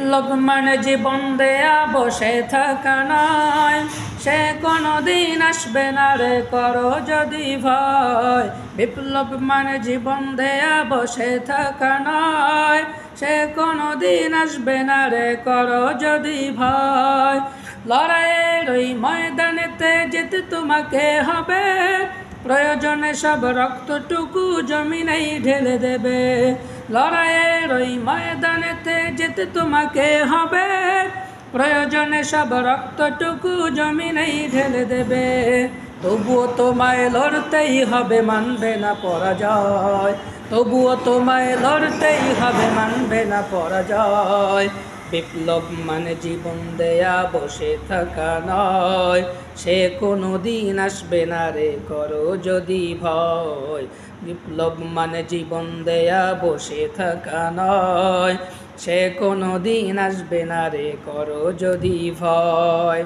বিপ্লব মানে জীবন দেয়া বসে থাকা নয়, সে কোনোদিন আসবে না রে করো যদি ভয়। বিপ্লব মানে জীবন দেয়া বসে থাকা নয়, সে কোনোদিন আসবে না রে করো যদি ভয়। লড়াইয়ের ওই ময়দানেতে যেতে তোমাকে হবে, প্রয়োজনে সব রক্তটুকু জমিনেই ঢেলে দেবে। লড়াইয়ের ওই ময়দানেতে যেতে তোমাকে হবে, প্রয়োজনে সব রক্তটুকু জমিনেই ঢেলে দেবে। তবুও তোমায় লড়তেই হবে, মানবে না পরাজয়। তবুও তোমায় লড়তেই হবে, মানবে না পরাজয়। বিপ্লব মানে জীবন দেয়া বসে থাকা নয়, সে কোনো দিন আসবে না রে করো যদি ভয়। বিপ্লব মানে জীবন দেয়া বসে থাকা নয়, সে কোনো দিন আসবে না রে করো যদি ভয়।